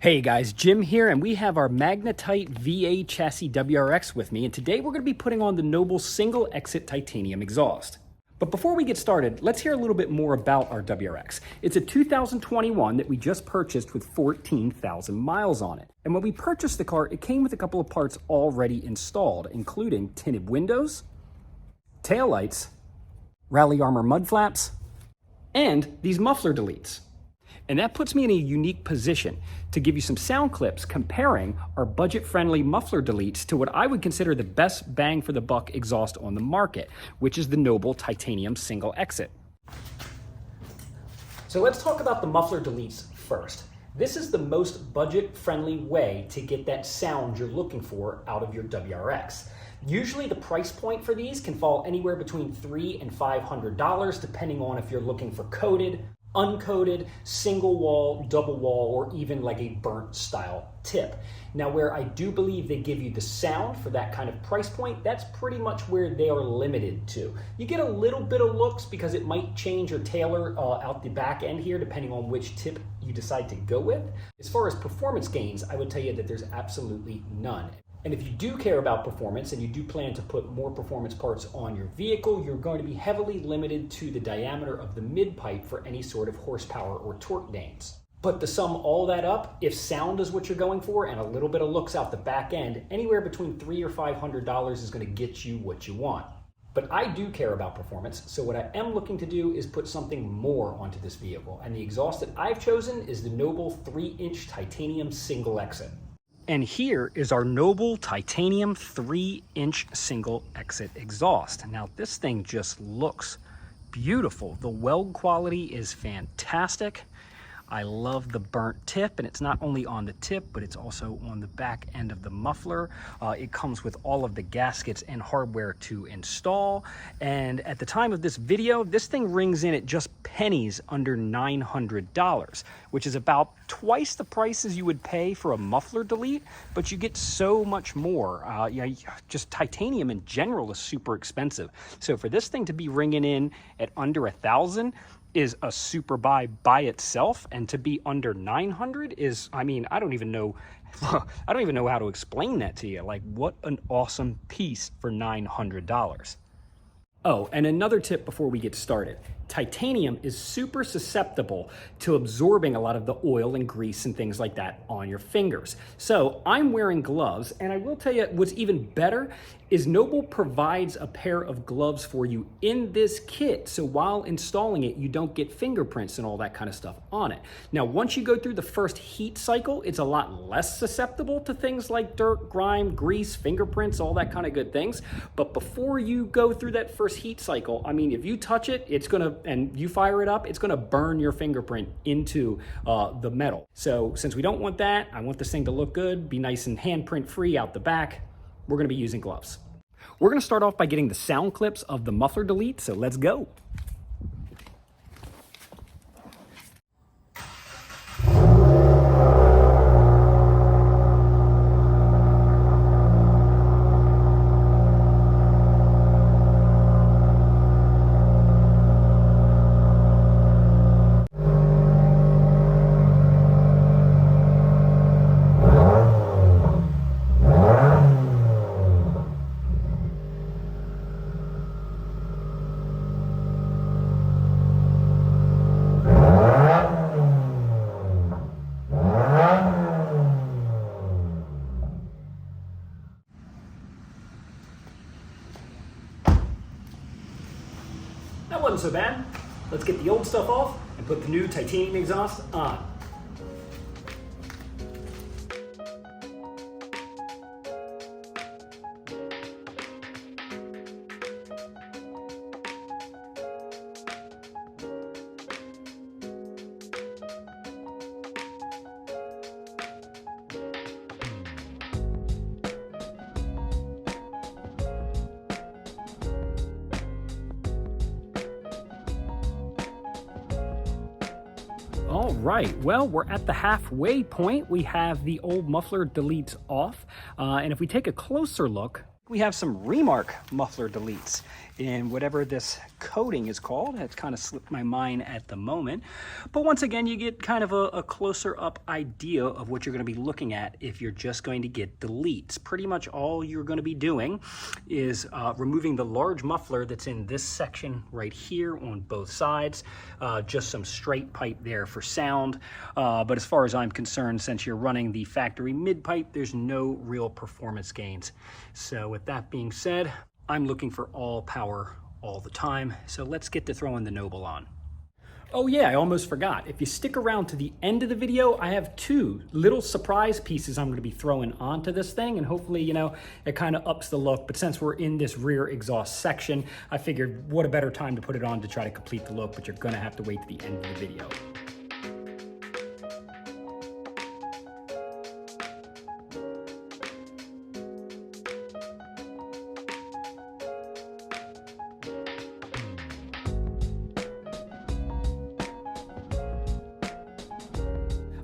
Hey guys, Jim here, and we have our Magnetite VA chassis WRX with me, and today we're going to be putting on the Noble single exit titanium exhaust. But before we get started, let's hear a little bit more about our WRX. It's a 2021 that we just purchased with 14,000 miles on it. And when we purchased the car, it came with a couple of parts already installed, including tinted windows, taillights, rally armor mud flaps, and these muffler deletes. And that puts me in a unique position to give you some sound clips comparing our budget-friendly muffler deletes to what I would consider the best bang for the buck exhaust on the market, which is the Noble titanium single exit. So let's talk about the muffler deletes first. This is the most budget-friendly way to get that sound you're looking for out of your WRX. Usually the price point for these can fall anywhere between $300 and $500, depending on if you're looking for coated, uncoated, single wall, double wall, or even like a burnt style tip. Now, where I do believe they give you the sound for that kind of price point, that's pretty much where they are limited to. You get a little bit of looks because it might change or tailor out the back end here depending on which tip you decide to go with. As far as performance gains, I would tell you that there's absolutely none. And if you do care about performance and you do plan to put more performance parts on your vehicle, you're going to be heavily limited to the diameter of the mid-pipe for any sort of horsepower or torque gains. But to sum all that up, if sound is what you're going for and a little bit of looks out the back end, anywhere between $300 or $500 is going to get you what you want. But I do care about performance, so what I am looking to do is put something more onto this vehicle. And the exhaust that I've chosen is the Noble 3-inch titanium single exit. And here is our Noble titanium 3-inch single exit exhaust. Now this thing just looks beautiful. The weld quality is fantastic. I love the burnt tip, and it's not only on the tip, but it's also on the back end of the muffler. It comes with all of the gaskets and hardware to install. And at the time of this video, this thing rings in at just pennies under $900, which is about twice the prices you would pay for a muffler delete, but you get so much more. Just titanium in general is super expensive. So for this thing to be ringing in at under $1,000, is a super buy by itself, and to be under 900 is, I mean, I don't even know how to explain that to you. Like, what an awesome piece for $900. Oh, and another tip before we get started. Titanium is super susceptible to absorbing a lot of the oil and grease and things like that on your fingers. So I'm wearing gloves, and I will tell you what's even better is Noble provides a pair of gloves for you in this kit. So while installing it, you don't get fingerprints and all that kind of stuff on it. Now, once you go through the first heat cycle, it's a lot less susceptible to things like dirt, grime, grease, fingerprints, all that kind of good things. But before you go through that first heat cycle, I mean, if you touch it, and you fire it up, it's gonna burn your fingerprint into the metal. So since we don't want that, I want this thing to look good, be nice and handprint free out the back, we're gonna be using gloves. We're gonna start off by getting the sound clips of the muffler delete, so let's go. That wasn't so bad. Let's get the old stuff off and put the new titanium exhaust on. All right, well, we're at the halfway point. We have the old muffler deletes off. And if we take a closer look, We have some Remark muffler deletes in whatever this coating is called. It's kind of slipped my mind at the moment. But once again, you get kind of a closer up idea of what you're going to be looking at if you're just going to get deletes. Pretty much all you're going to be doing is removing the large muffler that's in this section right here on both sides. Just some straight pipe there for sound. But as far as I'm concerned, since you're running the factory mid pipe, there's no real performance gains. So with that being said, I'm looking for all power all the time. So let's get to throwing the Noble on. Oh yeah, I almost forgot. If you stick around to the end of the video, I have two little surprise pieces I'm going to be throwing onto this thing, and hopefully, you know, it kind of ups the look. But since we're in this rear exhaust section, I figured what a better time to put it on to try to complete the look, but you're going to have to wait to the end of the video.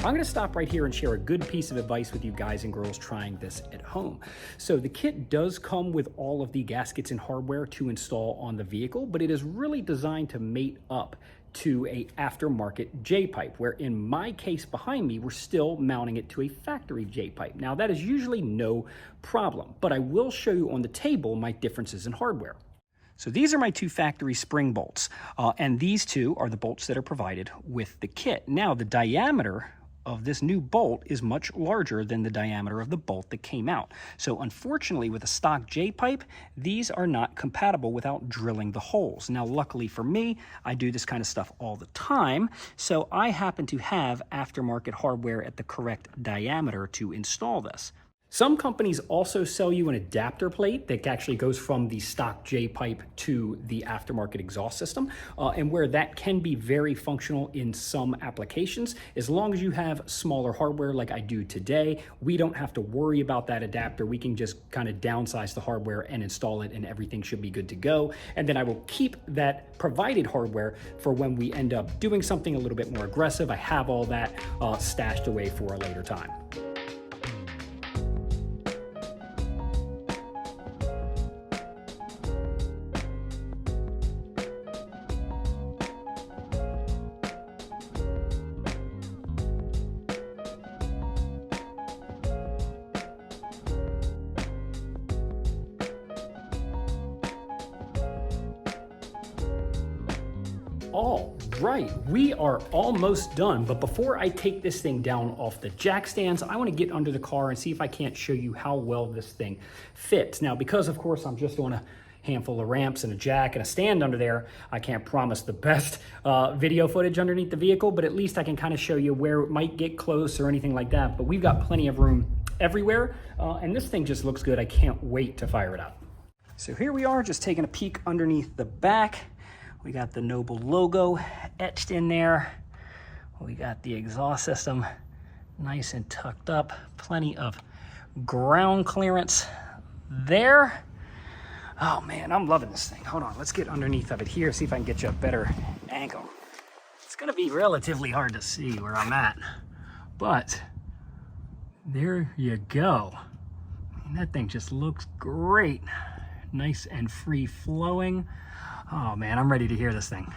I'm going to stop right here and share a good piece of advice with you guys and girls trying this at home. So the kit does come with all of the gaskets and hardware to install on the vehicle, but it is really designed to mate up to a aftermarket J-pipe, where in my case behind me, we're still mounting it to a factory J-pipe. Now that is usually no problem, but I will show you on the table my differences in hardware. So these are my two factory spring bolts, and these two are the bolts that are provided with the kit. Now the diameter of this new bolt is much larger than the diameter of the bolt that came out. So unfortunately, with a stock J-pipe, these are not compatible without drilling the holes. Now, luckily for me, I do this kind of stuff all the time, so I happen to have aftermarket hardware at the correct diameter to install this. Some companies also sell you an adapter plate that actually goes from the stock J-pipe to the aftermarket exhaust system, and where that can be very functional in some applications. As long as you have smaller hardware like I do today, we don't have to worry about that adapter. We can just kind of downsize the hardware and install it, and everything should be good to go. And then I will keep that provided hardware for when we end up doing something a little bit more aggressive. I have all that stashed away for a later time. All right, we are almost done, but before I take this thing down off the jack stands, I want to get under the car and see if I can't show you how well this thing fits. Now, because of course I'm just on a handful of ramps and a jack and a stand under there, I can't promise the best video footage underneath the vehicle, but at least I can kind of show you where it might get close or anything like that. But we've got plenty of room everywhere, and this thing just looks good. I can't wait to fire it up. So here we are, just taking a peek underneath the back. We got the Noble logo etched in there. We got the exhaust system nice and tucked up. Plenty of ground clearance there. Oh man, I'm loving this thing. Hold on, let's get underneath of it here, see if I can get you a better angle. It's gonna be relatively hard to see where I'm at, but there you go. I mean, that thing just looks great. Nice and free flowing. Oh man, I'm ready to hear this thing.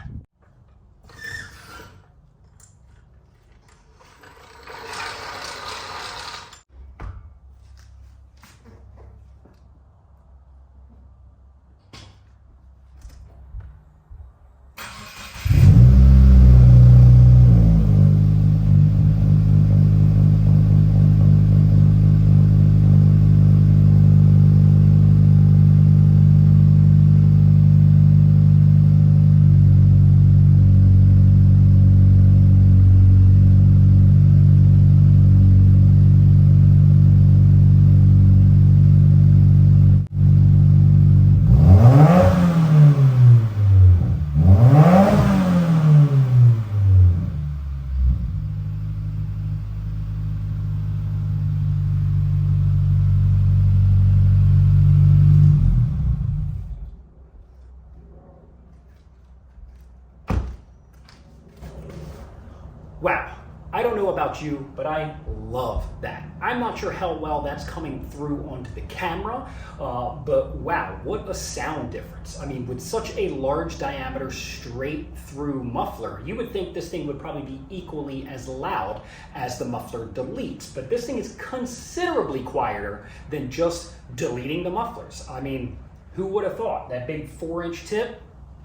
don't know about you, but I love that. I'm not sure how well that's coming through onto the camera, but wow, what a sound difference. I mean, with such a large diameter straight through muffler, you would think this thing would probably be equally as loud as the muffler deletes, but this thing is considerably quieter than just deleting the mufflers. I mean, who would have thought that big 4-inch tip,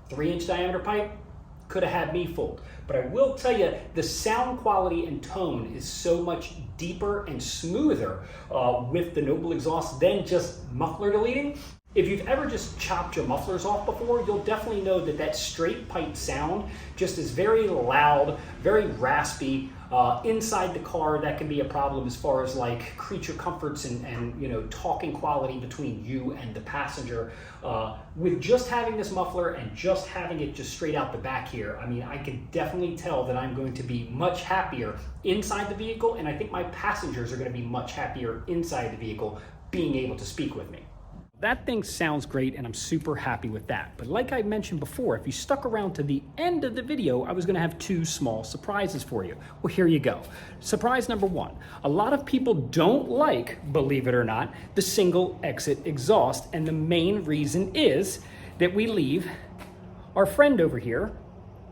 3-inch diameter pipe could have had me fooled? But I will tell you, the sound quality and tone is so much deeper and smoother with the Noble exhaust than just muffler deleting. If you've ever just chopped your mufflers off before, you'll definitely know that that straight pipe sound just is very loud, very raspy. Inside the car, that can be a problem as far as like creature comforts and you know, talking quality between you and the passenger. With just having this muffler and just having it just straight out the back here, I mean, I can definitely tell that I'm going to be much happier inside the vehicle, and I think my passengers are going to be much happier inside the vehicle being able to speak with me. That thing sounds great, and I'm super happy with that. But like I mentioned before, if you stuck around to the end of the video, I was gonna have 2 small surprises for you. Well, here you go. Surprise number 1. A lot of people don't like, believe it or not, the single exit exhaust, and the main reason is that we leave our friend over here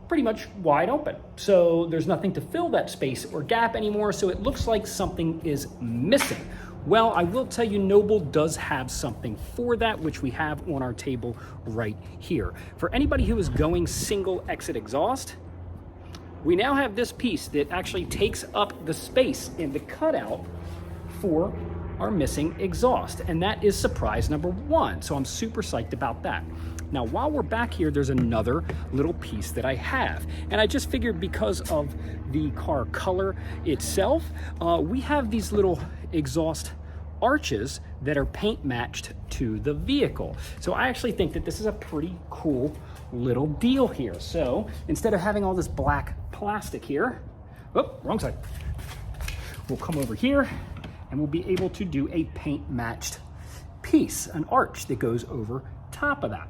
pretty much wide open. So there's nothing to fill that space or gap anymore, so it looks like something is missing. Well, I will tell you, Noble does have something for that, which we have on our table right here. For anybody who is going single exit exhaust, we now have this piece that actually takes up the space in the cutout for our missing exhaust. And that is surprise number 1. So I'm super psyched about that. Now, while we're back here, there's another little piece that I have. And I just figured because of the car color itself, we have these little exhaust arches that are paint matched to the vehicle. So I actually think that this is a pretty cool little deal here. So instead of having all this black plastic here, oh, wrong side, we'll come over here and we'll be able to do a paint matched piece, an arch that goes over top of that.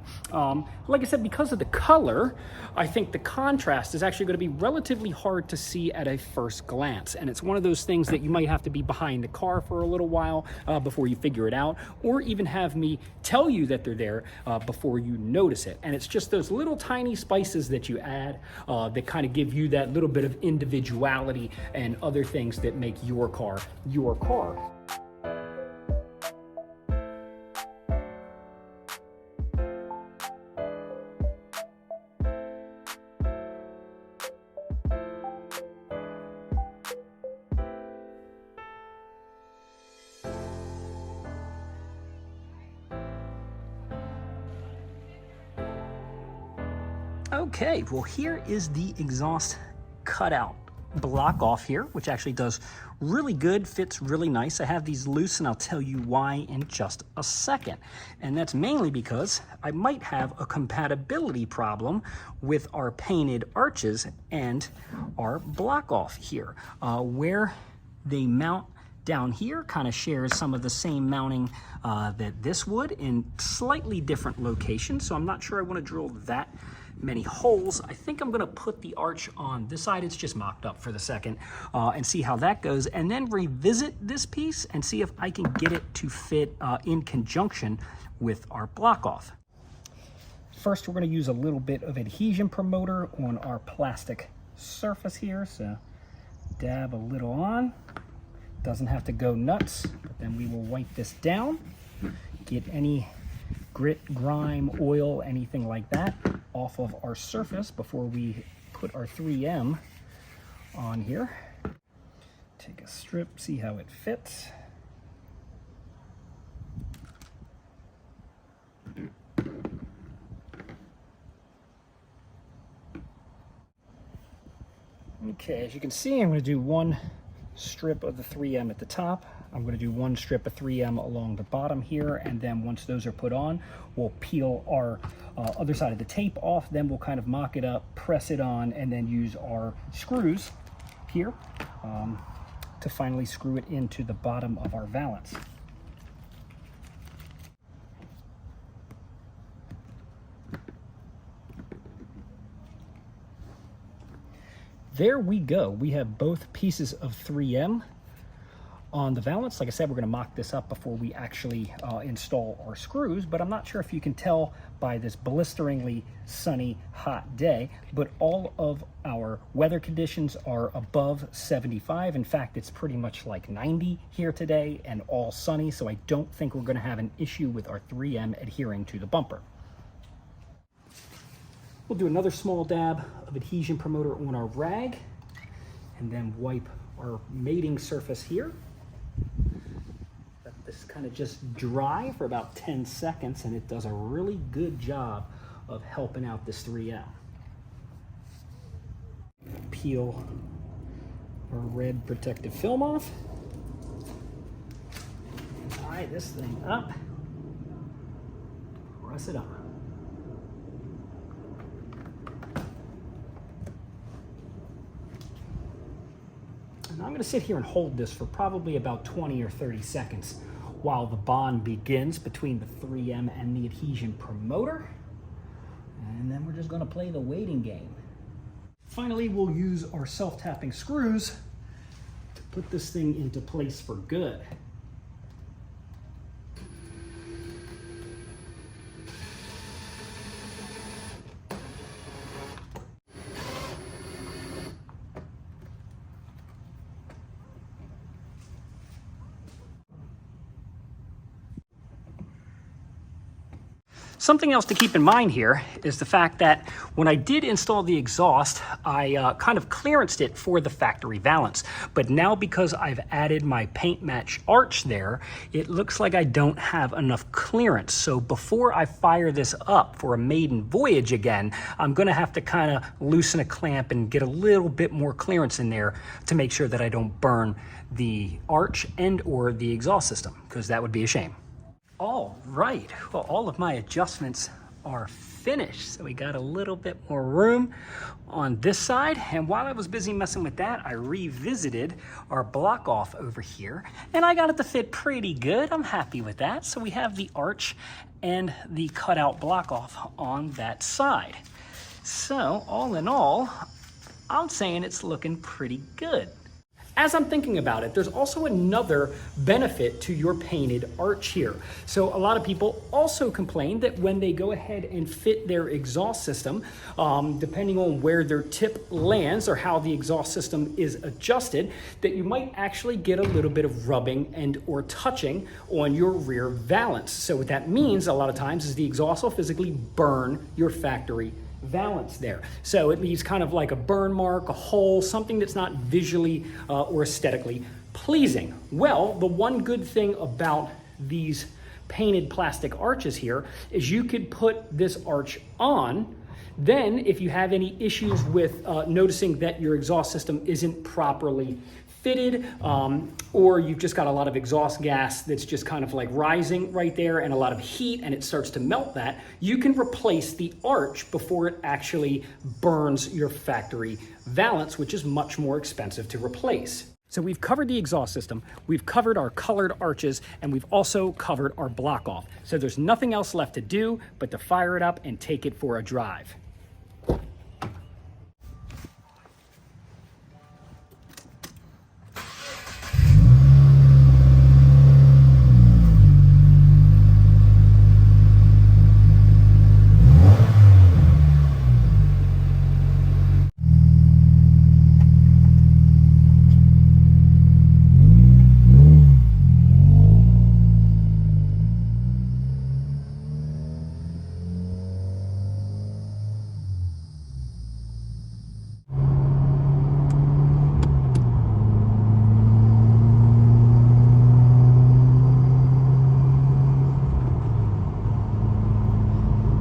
Like I said, because of the color, I think the contrast is actually going to be relatively hard to see at a first glance. And it's one of those things that you might have to be behind the car for a little while before you figure it out, or even have me tell you that they're there before you notice it. And it's just those little tiny spices that you add that kind of give you that little bit of individuality and other things that make your car your car. Okay, well, here is the exhaust cutout block off here, which actually does really good, fits really nice. I have these loose, and I'll tell you why in just a second. And that's mainly because I might have a compatibility problem with our painted arches and our block off here. Where they mount down here kind of shares some of the same mounting that this would in slightly different locations. So I'm not sure I want to drill that many holes. I think I'm going to put the arch on this side. It's just mocked up for the second and see how that goes, and then revisit this piece and see if I can get it to fit in conjunction with our block off. First, we're going to use a little bit of adhesion promoter on our plastic surface here. So dab a little on. Doesn't have to go nuts, but then we will wipe this down, get any grit, grime, oil, anything like that off of our surface before we put our 3M on here. Take a strip, see how it fits. Okay, as you can see, I'm going to do one strip of the 3M at the top. I'm going to do one strip of 3M along the bottom here, and then once those are put on, we'll peel our other side of the tape off. Then we'll kind of mock it up, press it on, and then use our screws here to finally screw it into the bottom of our valance. there we go. We have both pieces of 3M on the valance. Like I said, we're going to mock this up before we actually install our screws, but I'm not sure if you can tell by this blisteringly sunny, hot day, but all of our weather conditions are above 75. In fact, it's pretty much like 90 here today and all sunny, so I don't think we're going to have an issue with our 3M adhering to the bumper. We'll do another small dab of adhesion promoter on our rag and then wipe our mating surface here. Let this kind of just dry for about 10 seconds, and it does a really good job of helping out this 3M. Peel our red protective film off. Tie this thing up. Press it on. And I'm going to sit here and hold this for probably about 20 or 30 seconds while the bond begins between the 3M and the adhesion promoter. And then we're just going to play the waiting game. Finally, we'll use our self-tapping screws to put this thing into place for good. Something else to keep in mind here is the fact that when I did install the exhaust, I kind of clearanced it for the factory valance. But now because I've added my paint match arch there, it looks like I don't have enough clearance. So before I fire this up for a maiden voyage again, I'm gonna have to kind of loosen a clamp and get a little bit more clearance in there to make sure that I don't burn the arch and or the exhaust system, because that would be a shame. All right, well, all of my adjustments are finished. So we got a little bit more room on this side. And while I was busy messing with that, I revisited our block off over here and I got it to fit pretty good. I'm happy with that. So we have the arch and the cutout block off on that side. So all in all, I'm saying it's looking pretty good. As I'm thinking about it, there's also another benefit to your painted arch here. So a lot of people also complain that when they go ahead and fit their exhaust system, depending on where their tip lands or how the exhaust system is adjusted, that you might actually get a little bit of rubbing and or touching on your rear valance. So what that means a lot of times is the exhaust will physically burn your factory valance there. So it leaves kind of like a burn mark, a hole, something that's not visually or aesthetically pleasing. Well, the one good thing about these painted plastic arches here is you could put this arch on. Then if you have any issues with noticing that your exhaust system isn't properly fitted, or you've just got a lot of exhaust gas that's just kind of like rising right there and a lot of heat and it starts to melt that, you can replace the arch before it actually burns your factory valance, which is much more expensive to replace. So we've covered the exhaust system, we've covered our colored arches, and we've also covered our block off. So there's nothing else left to do but to fire it up and take it for a drive.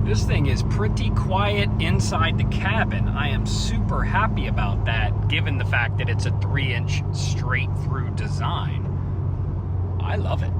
This thing is pretty quiet inside the cabin. I am super happy about that, given the fact that it's a 3-inch straight through design. I love it.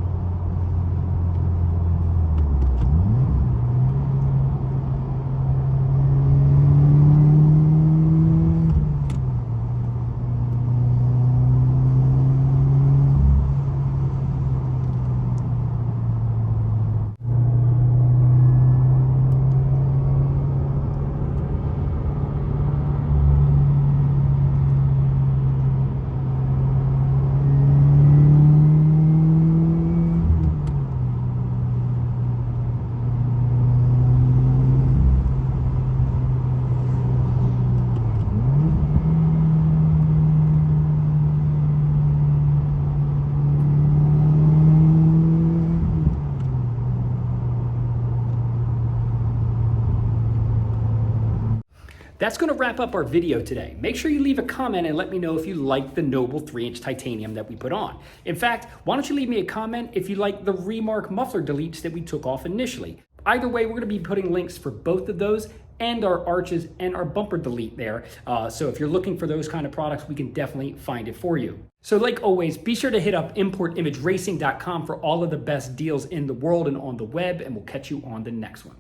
That's going to wrap up our video today. Make sure you leave a comment and let me know if you like the Noble 3-inch titanium that we put on. In fact, why don't you leave me a comment if you like the Remark muffler deletes that we took off initially. Either way, we're going to be putting links for both of those and our arches and our bumper delete there. So if you're looking for those kind of products, we can definitely find it for you. So like always, be sure to hit up importimageracing.com for all of the best deals in the world and on the web, and we'll catch you on the next one.